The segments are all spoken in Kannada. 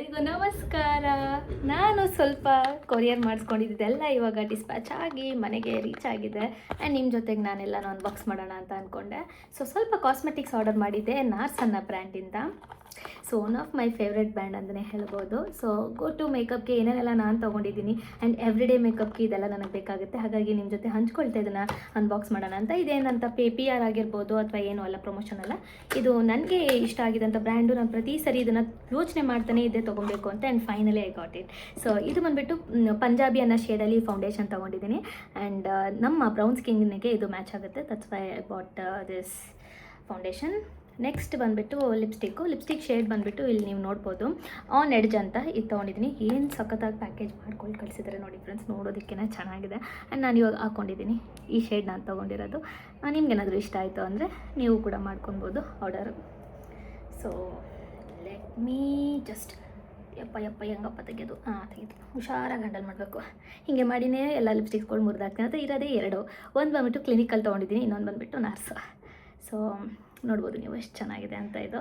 ಎಲ್ಲರಿಗೂ ನಮಸ್ಕಾರ. ನಾನು ಸ್ವಲ್ಪ ಕೊರಿಯರ್ ಮಾಡಿಸ್ಕೊಂಡಿದ್ದೆಲ್ಲ ಇವಾಗ ಡಿಸ್ಪ್ಯಾಚ್ ಆಗಿ ಮನೆಗೆ ರೀಚ್ ಆಗಿದೆ. ಆ್ಯಂಡ್ ನಿಮ್ಮ ಜೊತೆಗೆ ನಾನೆಲ್ಲನೂ ಅನ್ಬಾಕ್ಸ್ ಮಾಡೋಣ ಅಂತ ಅಂದ್ಕೊಂಡೆ. ಸ್ವಲ್ಪ ಕಾಸ್ಮೆಟಿಕ್ಸ್ ಆರ್ಡರ್ ಮಾಡಿದ್ದೆ ನಾರ್ಸ್ ಅನ್ನೋ ಬ್ರ್ಯಾಂಡಿಂದ. One of my favourite brand ಅಂತಲೇ ಹೇಳ್ಬೋದು. ಗೋ ಟು ಮೇಕಪ್ಗೆ ಏನೇನೆಲ್ಲ ನಾನು ತೊಗೊಂಡಿದ್ದೀನಿ ಆ್ಯಂಡ್ ಎವ್ರಿ ಡೇ ಮೇಕಪ್ಗೆ ಇದೆಲ್ಲ ನನಗೆ ಬೇಕಾಗುತ್ತೆ. ಹಾಗಾಗಿ ನಿಮ್ಮ ಜೊತೆ ಹಂಚ್ಕೊಳ್ತಾ ಇದನ್ನು ಅನ್ಬಾಕ್ಸ್ ಮಾಡೋಣ ಅಂತ. ಇದೇನಂತ PR ಆಗಿರ್ಬೋದು ಅಥವಾ ಏನೂ ಅಲ್ಲ, ಪ್ರಮೋಷನ್ ಅಲ್ಲ. ಇದು ನನಗೆ ಇಷ್ಟ ಆಗಿದಂಥ ಬ್ರ್ಯಾಂಡು. ನಾನು ಪ್ರತಿ ಸರಿ ಇದನ್ನು ಯೋಚನೆ ಮಾಡ್ತಾನೆ ಇದ್ದೇ ತೊಗೊಬೇಕು ಅಂತ. And finally I got it. ಇದು ಬಂದುಬಿಟ್ಟು ಪಂಜಾಬಿ ಅನ್ನೋ ಶೇಡಲ್ಲಿ ಫೌಂಡೇಶನ್ ತೊಗೊಂಡಿದ್ದೀನಿ. ಆ್ಯಂಡ್ ನಮ್ಮ ಬ್ರೌನ್ ಸ್ಕಿನ್ನಿಗೆ ಇದು ಮ್ಯಾಚ್ ಆಗುತ್ತೆ. That's why I bought this foundation. Next ಬಂದುಬಿಟ್ಟು ಲಿಪ್ಸ್ಟಿಕ್ ಶೇಡ್ ಬಂದುಬಿಟ್ಟು ಇಲ್ಲಿ ನೀವು ನೋಡ್ಬೋದು, ಆನ್ ಎಡ್ಜ್ ಅಂತ ಇದು ತೊಗೊಂಡಿದ್ದೀನಿ. ಏನು ಸಖತ್ತಾಗಿ ಪ್ಯಾಕೇಜ್ ಮಾಡ್ಕೊಂಡು ಕಳಿಸಿದ್ದಾರೆ ನೋಡಿ ಫ್ರೆಂಡ್ಸ್, ನೋಡೋದಕ್ಕೇ ಚೆನ್ನಾಗಿದೆ. ಆ್ಯಂಡ್ ನಾನು ಇವಾಗ ಹಾಕ್ಕೊಂಡಿದ್ದೀನಿ ಈ ಶೇಡ್ ನಾನು ತೊಗೊಂಡಿರೋದು. ನಿಮ್ಗೇನಾದರೂ ಇಷ್ಟ ಆಯಿತು ಅಂದರೆ ನೀವು ಕೂಡ ಮಾಡ್ಕೊಬೋದು ಆರ್ಡರು. ಲೆಟ್ ಮೀ ಜಸ್ಟ್ ಹೆಂಗಪ್ಪ ತೆಗೆಯೋದು, ತೆಗೆದು ಹುಷಾರಾಗಿ ಹ್ಯಾಂಡಲ್ ಮಾಡಬೇಕು. ಹೀಗೆ ಮಾಡಿನೇ ಎಲ್ಲ ಲಿಪ್ಸ್ಟಿಕ್ಸ್ಗಳು ಮುರಿದಾಗ್ತೀನಿ ಅಂತ. ಇರೋದೇ ಎರಡು, ಒಂದು ಬಂದುಬಿಟ್ಟು ಕ್ಲಿನಿಕಲ್ ತೊಗೊಂಡಿದ್ದೀನಿ, ಇನ್ನೊಂದು ಬಂದುಬಿಟ್ಟು ನಾರ್ಸ್. ನೋಡ್ಬೋದು ನೀವು ಎಷ್ಟು ಚೆನ್ನಾಗಿದೆ ಅಂತ ಇದು.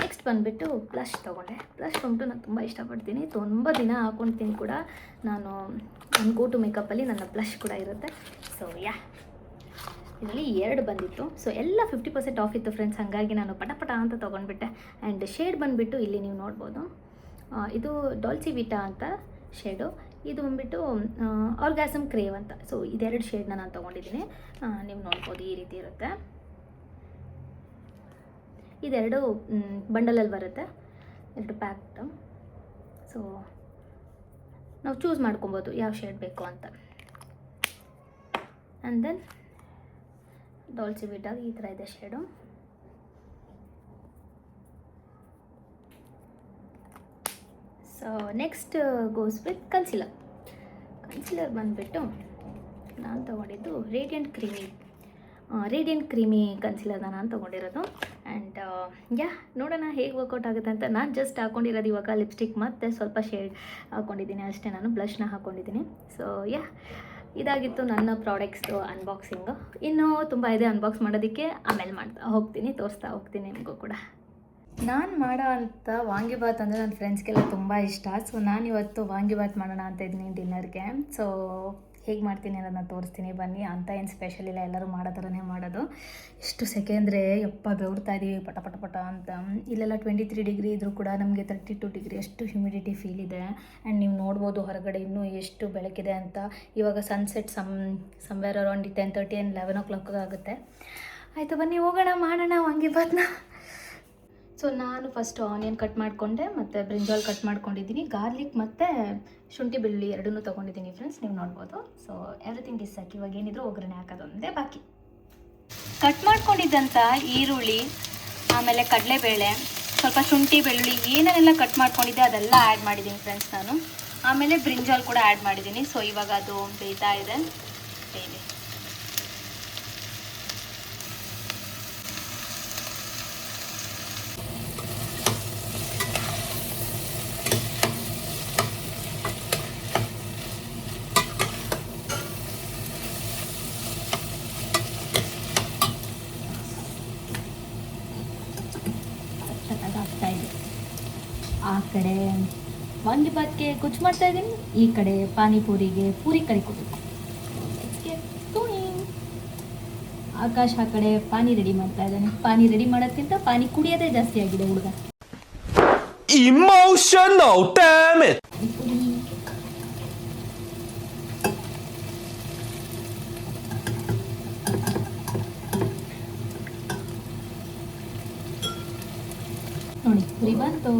ನೆಕ್ಸ್ಟ್ ಬಂದುಬಿಟ್ಟು ಬ್ಲಷ್ ತೊಗೊಂಡೆ. ಬ್ಲಷ್ ಬಂದುಬಿಟ್ಟು ನಾನು ತುಂಬ ಇಷ್ಟಪಡ್ತೀನಿ, ತುಂಬ ದಿನ ಹಾಕ್ಕೊಳ್ತೀನಿ ಕೂಡ ನಾನು. ನನ್ನ ಗೋ ಟು ಮೇಕಪ್ಪಲ್ಲಿ ನನ್ನ ಬ್ಲಷ್ ಕೂಡ ಇರುತ್ತೆ. ಇದರಲ್ಲಿ 2 ಬಂದಿತ್ತು. ಎಲ್ಲ 50% ಆಫ್ ಇತ್ತು ಫ್ರೆಂಡ್ಸ್, ಹಾಗಾಗಿ ನಾನು ಪಟ ಅಂತ ತೊಗೊಂಡ್ಬಿಟ್ಟೆ. ಆ್ಯಂಡ್ ಶೇಡ್ ಬಂದುಬಿಟ್ಟು ಇಲ್ಲಿ ನೀವು ನೋಡ್ಬೋದು, ಇದು ಡಾಲ್ಚಿ ವಿಟಾ ಅಂತ ಶೇಡು. ಇದು ಬಂದುಬಿಟ್ಟು ಆರ್ಗಾಸಮ್ ಕ್ರೇವ್ ಅಂತ. ಇದೆರಡು ಶೇಡ್ನ ನಾನು ತೊಗೊಂಡಿದ್ದೀನಿ. ನೀವು ನೋಡ್ಬೋದು ಈ ರೀತಿ ಇರುತ್ತೆ. ಇದೆರಡು ಬಂಡಲಲ್ಲಿ ಬರುತ್ತೆ, 2 ಪ್ಯಾಕ್ಟು. ನಾವು ಚೂಸ್ ಮಾಡ್ಕೊಬೋದು ಯಾವ ಶೇಡ್ ಬೇಕು ಅಂತ. ಆ್ಯಂಡ್ ದೆನ್ ಡಾಲ್ಚಿ ವಿಟಾ ಈ ಥರ ಇದೆ shade. Next goes with concealer ಬಂದುಬಿಟ್ಟು ನಾನು ತೊಗೊಂಡಿದ್ದು ರೇಡಿಯಂಟ್ ಕ್ರೀಮಿ ಕನ್ಸಿಲರ್ನ ನಾನು ತೊಗೊಂಡಿರೋದು. ಆ್ಯಂಡ್ ನೋಡೋಣ ಹೇಗೆ ವರ್ಕೌಟ್ ಆಗುತ್ತೆ ಅಂತ. ನಾನು ಜಸ್ಟ್ ಹಾಕ್ಕೊಂಡಿರೋದು ಇವಾಗ ಲಿಪ್ಸ್ಟಿಕ್ ಮತ್ತು ಸ್ವಲ್ಪ ಶೇಡ್ ಹಾಕ್ಕೊಂಡಿದ್ದೀನಿ ಅಷ್ಟೇ. ನಾನು ಬ್ಲಷ್ನ ಹಾಕ್ಕೊಂಡಿದ್ದೀನಿ. ಇದಾಗಿತ್ತು ನನ್ನ ಪ್ರಾಡಕ್ಟ್ಸ್ದು ಅನ್ಬಾಕ್ಸಿಂಗು. ಇನ್ನೂ ತುಂಬ ಇದೆ ಅನ್ಬಾಕ್ಸ್ ಮಾಡೋದಕ್ಕೆ, ಆಮೇಲೆ ತೋರಿಸ್ತಾ ಹೋಗ್ತೀನಿ ನಿಮಗೂ ಕೂಡ. ನಾನು ಮಾಡೋ ಅಂಥ ವಾಂಗಿಬಾತ್ ಅಂದರೆ ನನ್ನ ಫ್ರೆಂಡ್ಸ್ಗೆಲ್ಲ ತುಂಬ ಇಷ್ಟ. ನಾನು ಇವತ್ತು ವಾಂಗಿಬಾತ್ ಮಾಡೋಣ ಅಂತ ಇದ್ದೀನಿ ಡಿನ್ನರ್ಗೆ. ಹೇಗೆ ಮಾಡ್ತೀನಿ ಅನ್ನೋದನ್ನ ತೋರಿಸ್ತೀನಿ ಬನ್ನಿ. ಅಂತ ಏನು ಸ್ಪೆಷಲ್ ಇಲ್ಲ, ಎಲ್ಲರೂ ಮಾಡೋ ಥರನೇ ಮಾಡೋದು. ಎಷ್ಟು ಸೆಕೆ ಅಂದರೆ ಬೆವರ್ತಾ ಇದ್ದೀವಿ ಪಟ ಅಂತ. ಇಲ್ಲೆಲ್ಲ 23 ಡಿಗ್ರಿ ಇದ್ದರೂ ಕೂಡ ನಮಗೆ 32 ಡಿಗ್ರಿ ಅಷ್ಟು ಹ್ಯುಮಿಡಿಟಿ ಫೀಲ್ ಇದೆ. ಆ್ಯಂಡ್ ನೀವು ನೋಡ್ಬೋದು ಹೊರಗಡೆ ಇನ್ನೂ ಎಷ್ಟು ಬೆಳಕಿದೆ ಅಂತ. ಇವಾಗ sunset somewhere around 10:30 and 11 o'clock ಆಗುತ್ತೆ. ಆಯಿತು ಬನ್ನಿ ಹೋಗೋಣ, ಮಾಡೋಣ ವಾಂಗಿಬಾತ್ನ. ನಾನು ಫಸ್ಟು ಆನಿಯನ್ ಕಟ್ ಮಾಡಿಕೊಂಡೆ, ಮತ್ತು ಬ್ರಿಂಜಾಲ್ ಕಟ್ ಮಾಡ್ಕೊಂಡಿದ್ದೀನಿ. ಗಾರ್ಲಿಕ್ ಮತ್ತು ಶುಂಠಿ ಬೆಳ್ಳುಳ್ಳಿ ಎರಡನ್ನೂ ತೊಗೊಂಡಿದ್ದೀನಿ ಫ್ರೆಂಡ್ಸ್, ನೀವು ನೋಡ್ಬೋದು. ಎವ್ರಿಥಿಂಗ್ ಇಸ್ ಸಾಕು. ಇವಾಗ ಏನಿದ್ರು ಒಗ್ಗರಣೆ ಹಾಕೋದೊಂದೇ ಬಾಕಿ. ಕಟ್ ಮಾಡ್ಕೊಂಡಿದ್ದಂಥ ಈರುಳ್ಳಿ, ಆಮೇಲೆ ಕಡಲೆಬೇಳೆ, ಸ್ವಲ್ಪ ಶುಂಠಿ ಬೆಳ್ಳುಳ್ಳಿ ಏನೇನೆಲ್ಲ ಕಟ್ ಮಾಡ್ಕೊಂಡಿದ್ದೆ ಅದೆಲ್ಲ ಆ್ಯಡ್ ಮಾಡಿದ್ದೀನಿ ಫ್ರೆಂಡ್ಸ್ ನಾನು. ಆಮೇಲೆ ಬ್ರಿಂಜಾಲ್ ಕೂಡ ಆ್ಯಡ್ ಮಾಡಿದ್ದೀನಿ. ಇವಾಗ ಅದು ಬೇಯ್ತಾ ಇದೆ. ಬೇಯ್ಲಿ. ಆ ಕಡೆ ವಾಂಗಿಬಾತ್ಗೆ ಗೊಜ್ಜು ಮಾಡ್ತಾ ಇದ್ದೀನಿ, ಈ ಕಡೆ ಪಾನಿಪೂರಿಗೆ ಪೂರಿ ಕರಿಕೊಬೇಕು. ಆಕಾಶ್ ಆ ಕಡೆ ಪಾನಿ ರೆಡಿ ಮಾಡ್ತಾ ಇದ್ದಾನೆ. ಪಾನಿ ರೆಡಿ ಮಾಡೋದ್ಕಿಂತ ಪಾನಿ ಕುಡಿಯೋದೇ ಜಾಸ್ತಿ ಆಗಿದೆ ಹುಡುಗ. Emotional damage. ನೋಡಿ ಪುರಿ ಬಂತು.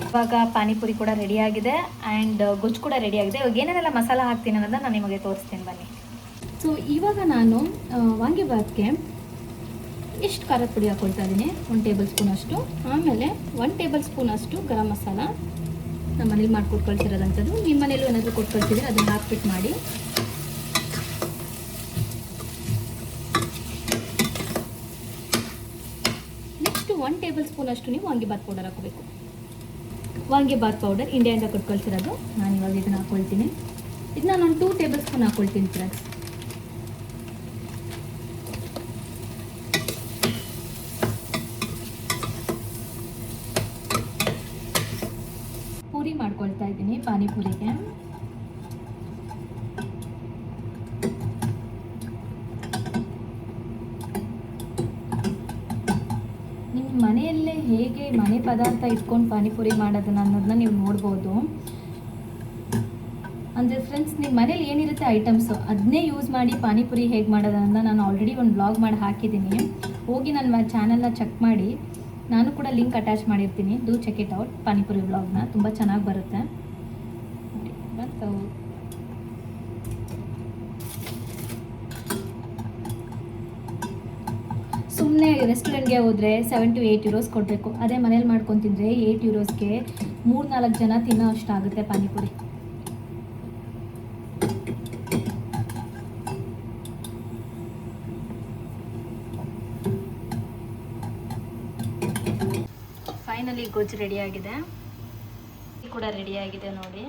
ಇವಾಗ ಪಾನಿಪುರಿ ಕೂಡ ರೆಡಿಯಾಗಿದೆ ಆ್ಯಂಡ್ ಗೊಜ್ಜು ಕೂಡ ರೆಡಿಯಾಗಿದೆ. ಇವಾಗ ಏನೇನೆಲ್ಲ ಮಸಾಲ ಹಾಕ್ತೀನಿ ಅನ್ನೋದನ್ನ ನಾನು ನಿಮಗೆ ತೋರಿಸ್ತೀನಿ ಬನ್ನಿ. ಇವಾಗ ನಾನು ವಾಂಗಿಬಾತ್ಗೆ ಎಷ್ಟು ಖಾರದ ಪುಡಿ ಹಾಕ್ಕೊಳ್ತಾ ಇದ್ದೀನಿ, 1 ಟೇಬಲ್ ಸ್ಪೂನ್ ಅಷ್ಟು. ಆಮೇಲೆ 1 ಟೇಬಲ್ ಸ್ಪೂನ್ ಅಷ್ಟು ಗರಂ ಮಸಾಲ, ನಮ್ಮ ಮನೇಲಿ ಮಾಡಿಕೊಟ್ಟು ಕಳಿಸಿರೋದಂಥದ್ದು. ನಿಮ್ಮ ಮನೇಲೂ ಏನಾದರೂ ಕೊಟ್ಟು ಕಳಿಸಿದ್ರೆ ಅದನ್ನು ಹಾಕ್ಬಿಟ್ಟು ಮಾಡಿ. ನೆಕ್ಸ್ಟ್ 1 ಟೇಬಲ್ ಸ್ಪೂನ್ ಅಷ್ಟು ನೀವು ವಾಂಗಿಬಾತ್ ಪೌಡರ್ ಹಾಕೋಬೇಕು. ವಾಂಗಿಬಾತ್ ಪೌಡರ್ ಇಂಡಿಯಾದಿಂದ ಕೊಟ್ಟು ಕಳಿಸಿರೋದು. ನಾನು ಇವಾಗ ಇದನ್ನು ಹಾಕ್ಕೊಳ್ತೀನಿ. ಇದನ್ನ ನಾನು 2 ಟೇಬಲ್ ಸ್ಪೂನ್ ಹಾಕ್ಕೊಳ್ತೀನಿ ಫ್ರೆಂಡ್ಸ್. ಹೇಗೆ ಮನೆ ಪದಾರ್ಥ ಇಟ್ಕೊಂಡು ಪಾನಿಪುರಿ ಮಾಡೋದನ್ನ ಅನ್ನೋದನ್ನ ನೀವು ನೋಡ್ಬೋದು. ಅಂದರೆ ಫ್ರೆಂಡ್ಸ್, ನಿಮ್ಮ ಮನೇಲಿ ಏನಿರುತ್ತೆ ಐಟಮ್ಸು ಅದನ್ನೇ ಯೂಸ್ ಮಾಡಿ ಪಾನಿಪುರಿ ಹೇಗೆ ಮಾಡೋದನ್ನ ನಾನು ಆಲ್ರೆಡಿ ಒಂದು ಬ್ಲಾಗ್ ಮಾಡಿ ಹಾಕಿದ್ದೀನಿ. ಹೋಗಿ ನನ್ನ ಚಾನಲ್ನ ಚೆಕ್ ಮಾಡಿ. ನಾನು ಕೂಡ ಲಿಂಕ್ ಅಟ್ಯಾಚ್ ಮಾಡಿರ್ತೀನಿ. Do check it out. Panipuri ಬ್ಲಾಗ್ನ ತುಂಬ ಚೆನ್ನಾಗಿ ಬರುತ್ತೆ. ಮತ್ತು ಸುಮ್ಮನೆ ರೆಸ್ಟೋರೆಂಟ್ಗೆ ಹೋದರೆ 7 to 8 euros ಕೊಡಬೇಕು. ಅದೇ ಮನೇಲಿ ಮಾಡ್ಕೊಂಡು ತಿಂದರೆ 8 euros-ಗೆ 3-4 ಜನ ತಿನ್ನೋ ಅಷ್ಟಾಗುತ್ತೆ ಪಾನಿಪುರಿ. ಫೈನಲಿ ಗೊಜ್ಜು ರೆಡಿಯಾಗಿದೆ, ಕೂಡ ರೆಡಿಯಾಗಿದೆ ನೋಡಿ.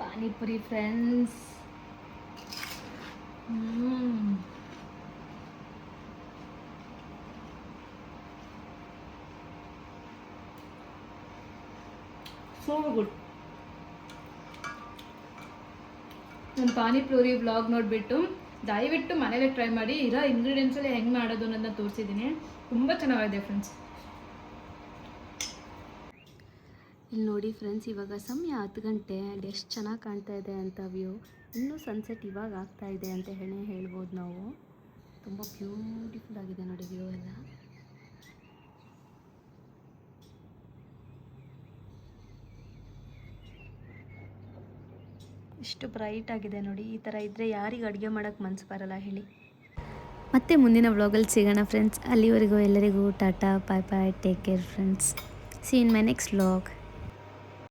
Panipuri friends, so good. ನನ್ನ ಪಾನಿಪುರಿ ವ್ಲಾಗ್ ನೋಡಿಬಿಟ್ಟು ದಯವಿಟ್ಟು ಮನೇಲಿ ಟ್ರೈ ಮಾಡಿ. ಇರೋ ಇಂಗ್ರೀಡಿಯೆಂಟ್ಸಲ್ಲಿ ಹೆಂಗೆ ಮಾಡೋದು ಅನ್ನೋದನ್ನ ತೋರಿಸಿದ್ದೀನಿ. ತುಂಬ ಚೆನ್ನಾಗಿದೆ ಫ್ರೆಂಡ್ಸ್. ಇಲ್ಲಿ ನೋಡಿ ಫ್ರೆಂಡ್ಸ್, ಇವಾಗ ಸಮಯ 10 ಗಂಟೆ ಆ್ಯಂಡ್ ಎಷ್ಟು ಚೆನ್ನಾಗಿ ಕಾಣ್ತಾ ಇದೆ ಅಂತ ವ್ಯೂ. ಇನ್ನೂ ಸನ್ಸೆಟ್ ಇವಾಗ ಆಗ್ತಾ ಇದೆ ಅಂತ ಹೇಳ್ಬೋದು ನಾವು. ತುಂಬ ಬ್ಯೂಟಿಫುಲ್ ಆಗಿದೆ ನೋಡಿ ವ್ಯೂ ಎಲ್ಲ. ಎಷ್ಟು ಬ್ರೈಟ್ ಆಗಿದೆ ನೋಡಿ. ಈ ಥರ ಇದ್ದರೆ ಯಾರಿಗೆ ಅಡುಗೆ ಮಾಡೋಕ್ಕೆ ಮನಸ್ಸು ಬರಲ್ಲ ಹೇಳಿ. ಮತ್ತೆ ಮುಂದಿನ ವ್ಲಾಗಲ್ಲಿ ಸಿಗೋಣ ಫ್ರೆಂಡ್ಸ್. ಅಲ್ಲಿವರೆಗೂ ಎಲ್ಲರಿಗೂ tata, bye bye, take care friends. See in my next vlog.